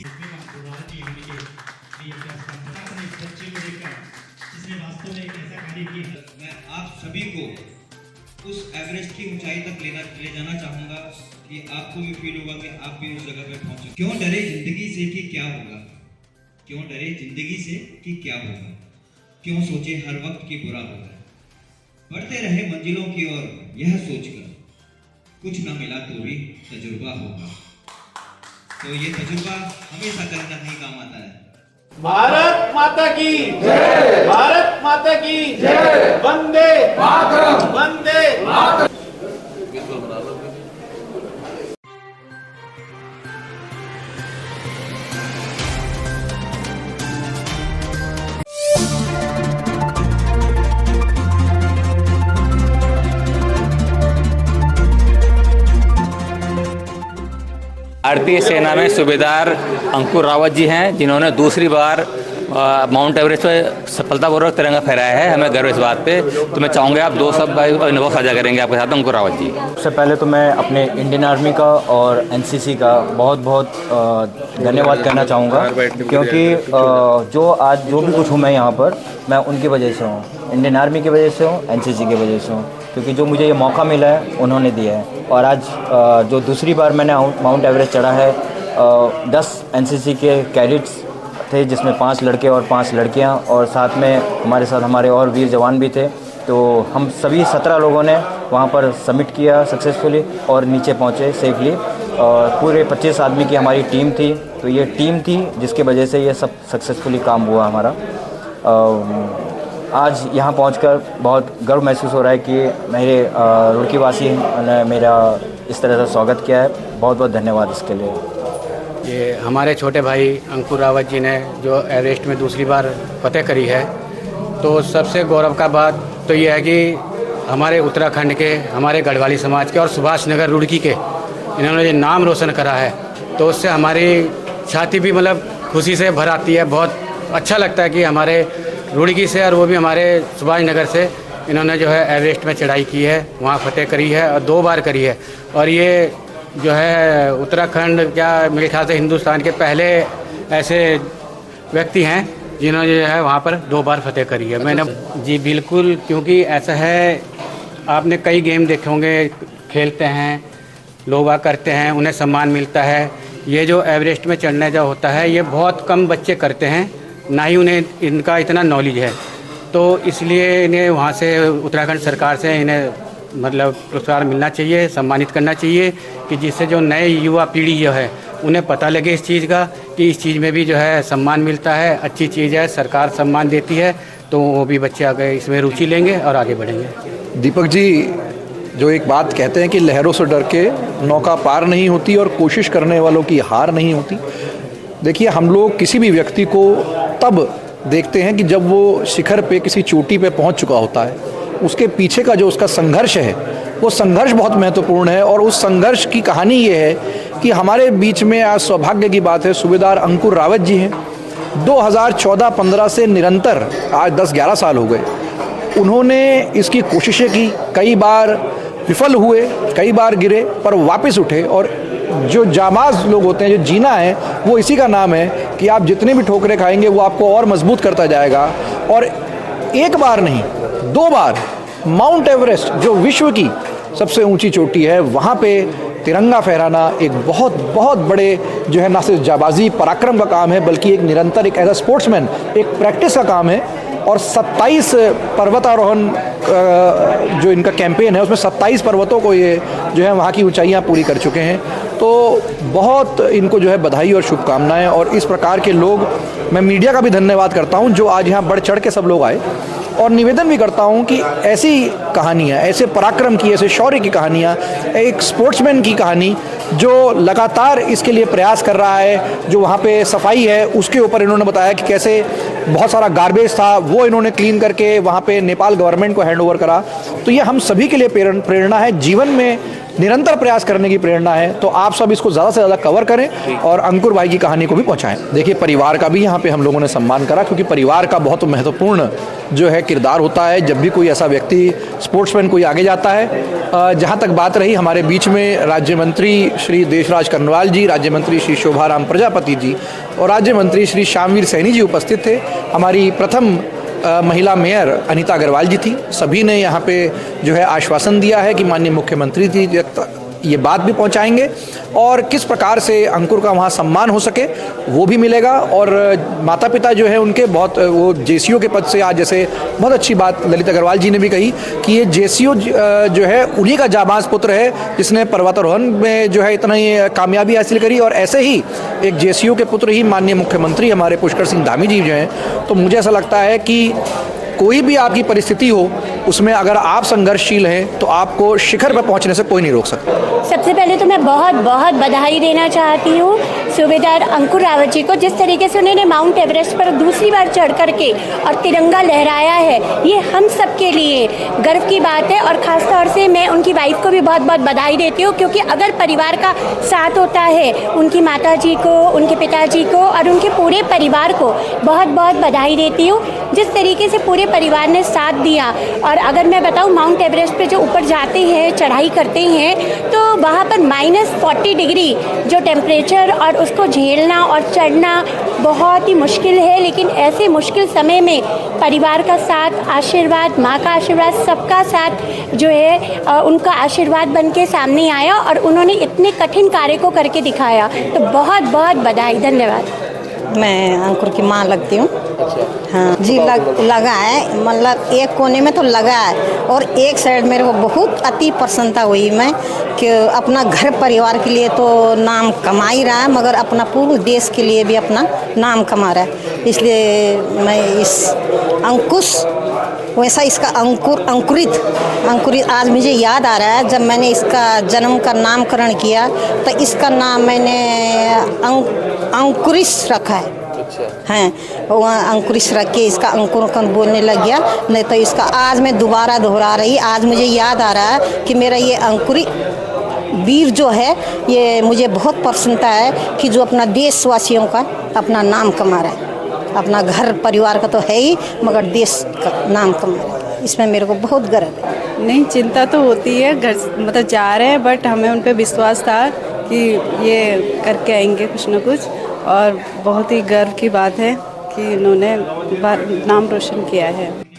मैं आप सभी को उस एवरेस्ट की ऊंचाई तक ले जाना चाहूंगा कि आपको भी फील होगा कि आप भी उस जगह पे पहुंचे। क्यों डरे जिंदगी से कि क्या होगा, क्यों डरे जिंदगी से कि क्या होगा, क्यों सोचे हर वक्त की बुरा होगा। बढ़ते रहे मंजिलों की ओर यह सोचकर कुछ न मिला तो भी तजुर्बा होगा। तो ये तजुर्बा हमेशा कहीं ना कहीं काम आता है। भारत माता की जय, भारत माता की जय, वंदे मातरम, वंदे मातरम। भारतीय सेना में सूबेदार अंकुर रावत जी हैं, जिन्होंने दूसरी बार माउंट एवरेस्ट पर सफलतापूर्वक तिरंगा फहराया है। हमें गर्व इस बात पे। तो मैं चाहूँगा आप दो शब्द अनुभव साझा करेंगे आपके साथ। अंकुर रावत जी, सबसे पहले तो मैं अपने इंडियन आर्मी का और एनसीसी का बहुत बहुत धन्यवाद करना चाहूँगा, क्योंकि जो आज जो भी कुछ हूँ मैं यहाँ पर, मैं उनकी वजह से हूँ, इंडियन आर्मी की वजह से हूँ, एनसीसी की वजह से हूँ, क्योंकि जो मुझे ये मौका मिला है उन्होंने दिया है। और आज जो दूसरी बार मैंने माउंट एवरेस्ट चढ़ा है, 10 एनसीसी के कैडेट्स थे, जिसमें 5 लड़के और 5 लड़कियां, और साथ में हमारे साथ हमारे और वीर जवान भी थे। तो हम सभी 17 लोगों ने वहां पर सबमिट किया सक्सेसफुली और नीचे पहुंचे सेफली। और पूरे 25 आदमी की हमारी टीम थी। तो ये टीम थी जिसकी वजह से ये सब सक्सेसफुली काम हुआ हमारा। आज यहाँ पहुंचकर बहुत गर्व महसूस हो रहा है कि मेरे रुड़की वासी ने मेरा इस तरह से स्वागत किया है। बहुत बहुत धन्यवाद इसके लिए। ये हमारे छोटे भाई अंकुर रावत जी ने जो एवरेस्ट में दूसरी बार फतेह करी है, तो सबसे गौरव का बात तो ये है कि हमारे उत्तराखंड के, हमारे गढ़वाली समाज के और सुभाष नगर रुड़की के इन्होंने ये नाम रोशन करा है, तो उससे हमारी छाती भी मतलब खुशी से भर आती है। बहुत अच्छा लगता है कि हमारे रुड़की से, और वो भी हमारे सुभाष नगर से, इन्होंने जो है एवरेस्ट में चढ़ाई की है, वहाँ फतेह करी है और 2 बार करी है। और ये जो है उत्तराखंड, क्या मेरे ख्याल से हिंदुस्तान के पहले ऐसे व्यक्ति हैं जिन्होंने जो है वहाँ पर 2 बार फतेह करी है। मैंने जी बिल्कुल, क्योंकि ऐसा है, आपने कई गेम देखे होंगे, खेलते हैं लोग करते हैं, उन्हें सम्मान मिलता है। ये जो एवरेस्ट में चढ़ने जो होता है, ये बहुत कम बच्चे करते हैं, ना ही उन्हें इनका इतना नॉलेज है। तो इसलिए इन्हें वहाँ से उत्तराखंड सरकार से इन्हें मतलब पुरस्कार मिलना चाहिए, सम्मानित करना चाहिए, कि जिससे जो नए युवा पीढ़ी जो है उन्हें पता लगे इस चीज़ का, कि इस चीज़ में भी जो है सम्मान मिलता है, अच्छी चीज़ है, सरकार सम्मान देती है, तो वो भी बच्चे आगे इसमें रुचि लेंगे और आगे बढ़ेंगे। दीपक जी जो एक बात कहते हैं कि लहरों से डर के नौका पार नहीं होती और कोशिश करने वालों की हार नहीं होती। देखिए, हम लोग किसी भी व्यक्ति को तब देखते हैं कि जब वो शिखर पे, किसी चोटी पे पहुंच चुका होता है। उसके पीछे का जो उसका संघर्ष है, वो संघर्ष बहुत महत्वपूर्ण है। और उस संघर्ष की कहानी ये है कि हमारे बीच में आज सौभाग्य की बात है, सूबेदार अंकुर रावत जी हैं। 2014-15 से निरंतर आज 10-11 साल हो गए, उन्होंने इसकी कोशिशें की, कई बार विफल हुए, कई बार गिरे, पर वापस उठे। और जो जाबाज लोग होते हैं, जो जीना है, वो इसी का नाम है कि आप जितने भी ठोकरें खाएंगे वो आपको और मजबूत करता जाएगा। और एक बार नहीं, 2 बार माउंट एवरेस्ट, जो विश्व की सबसे ऊंची चोटी है, वहाँ पे तिरंगा फहराना एक बहुत बहुत बड़े जो है, ना सिर्फ जाबाजी पराक्रम का काम है, बल्कि एक निरंतर, एक एज अ स्पोर्ट्समैन एक प्रैक्टिस का काम है। और 27 पर्वतारोहण जो इनका कैंपेन है, उसमें 27 पर्वतों को ये जो है वहाँ की ऊंचाइयाँ पूरी कर चुके हैं। तो बहुत इनको जो है बधाई और शुभकामनाएं। और इस प्रकार के लोग, मैं मीडिया का भी धन्यवाद करता हूँ जो आज यहाँ बढ़ चढ़ के सब लोग आए। और निवेदन भी करता हूँ कि ऐसी कहानियाँ, ऐसे पराक्रम की, ऐसे शौर्य की कहानियाँ, एक स्पोर्ट्समैन की कहानी जो लगातार इसके लिए प्रयास कर रहा है, जो वहाँ पे सफाई है उसके ऊपर इन्होंने बताया कि कैसे बहुत सारा गार्बेज था, वो इन्होंने क्लीन करके वहाँ पे नेपाल गवर्नमेंट को हैंड ओवर करा। तो ये हम सभी के लिए प्रेरणा है। जीवन में निरंतर प्रयास करने की प्रेरणा है। तो आप सब इसको ज़्यादा से ज़्यादा कवर करें और अंकुर भाई की कहानी को भी पहुंचाएं। देखिए, परिवार का भी यहाँ पे हम लोगों ने सम्मान करा, क्योंकि परिवार का बहुत महत्वपूर्ण जो है किरदार होता है जब भी कोई ऐसा व्यक्ति स्पोर्ट्समैन कोई आगे जाता है। जहाँ तक बात रही, हमारे बीच में राज्य मंत्री श्री देशराज कर्नवाल जी, राज्य मंत्री श्री शोभाराम प्रजापति जी और राज्य मंत्री श्री श्यामवीर सैनी जी उपस्थित थे। हमारी प्रथम महिला मेयर अनीता अग्रवाल जी थी। सभी ने यहाँ पे जो है आश्वासन दिया है कि माननीय मुख्यमंत्री जी ये बात भी पहुँचाएंगे और किस प्रकार से अंकुर का वहाँ सम्मान हो सके वो भी मिलेगा। और माता पिता जो है उनके बहुत, वो जेसीओ के पद से आज, जैसे बहुत अच्छी बात ललित अग्रवाल जी ने भी कही कि ये जेसीओ जो है उन्हीं का जाबाज पुत्र है जिसने पर्वतारोहण में जो है इतना ही कामयाबी हासिल करी। और ऐसे ही एक जेसीओ के पुत्र ही माननीय मुख्यमंत्री हमारे पुष्कर सिंह धामी जी जो हैं। तो मुझे ऐसा लगता है कि कोई भी आपकी परिस्थिति हो, उसमें अगर आप संघर्षशील हैं तो आपको शिखर पर पहुंचने से कोई नहीं रोक सकता। सबसे पहले तो मैं बहुत बहुत बधाई देना चाहती हूँ सूबेदार अंकुर रावत जी को। जिस तरीके से उन्होंने माउंट एवरेस्ट पर दूसरी बार चढ़ करके और तिरंगा लहराया है, ये हम सब के लिए गर्व की बात है। और ख़ास तौर से मैं उनकी वाइफ को भी बहुत बहुत बधाई देती हूँ, क्योंकि अगर परिवार का साथ होता है, उनकी माता जी को, उनके पिताजी को और उनके पूरे परिवार को बहुत बहुत बधाई देती हूँ। जिस तरीके से पूरे परिवार ने साथ दिया। और अगर मैं बताऊँ, माउंट एवरेस्ट पे जो ऊपर जाते हैं, चढ़ाई करते हैं, तो वहाँ पर -40 डिग्री जो टेम्परेचर, और उसको झेलना और चढ़ना बहुत ही मुश्किल है। लेकिन ऐसे मुश्किल समय में परिवार का साथ, आशीर्वाद, माँ का आशीर्वाद, सबका साथ जो है उनका आशीर्वाद बन के सामने आया और उन्होंने इतने कठिन कार्य को करके दिखाया। तो बहुत बहुत बधाई, धन्यवाद। मैं अंकुर की माँ लगती हूँ। हाँ जी, लगा है, मतलब एक कोने में तो लगा है और एक साइड मेरे को बहुत अति प्रसन्नता हुई मैं कि अपना घर परिवार के लिए तो नाम कमा ही रहा है, मगर अपना पूरे देश के लिए भी अपना नाम कमा रहा है। इसलिए मैं इस अंकुश, वैसा इसका अंकुरित आज मुझे याद आ रहा है, जब मैंने इसका जन्म का नामकरण किया तो इसका नाम मैंने अंकुरिश रखा है। हैं वहाँ अंकुरिश रख के इसका अंकुरकन बोलने लग गया। नहीं तो इसका आज मैं दोबारा दोहरा रही, आज मुझे याद आ रहा है कि मेरा ये अंकुरी वीर जो है, ये मुझे बहुत प्रसन्नता है कि जो अपना देशवासियों का अपना नाम कमा रहा है। अपना घर परिवार का तो है ही, मगर देश का नाम कमा रहा है, इसमें मेरे को बहुत गर्व है। नहीं, चिंता तो होती है, घर मतलब जा रहे हैं, बट हमें उन पर विश्वास था कि ये करके आएंगे कुछ न कुछ। और बहुत ही गर्व की बात है कि इन्होंने नाम रोशन किया है।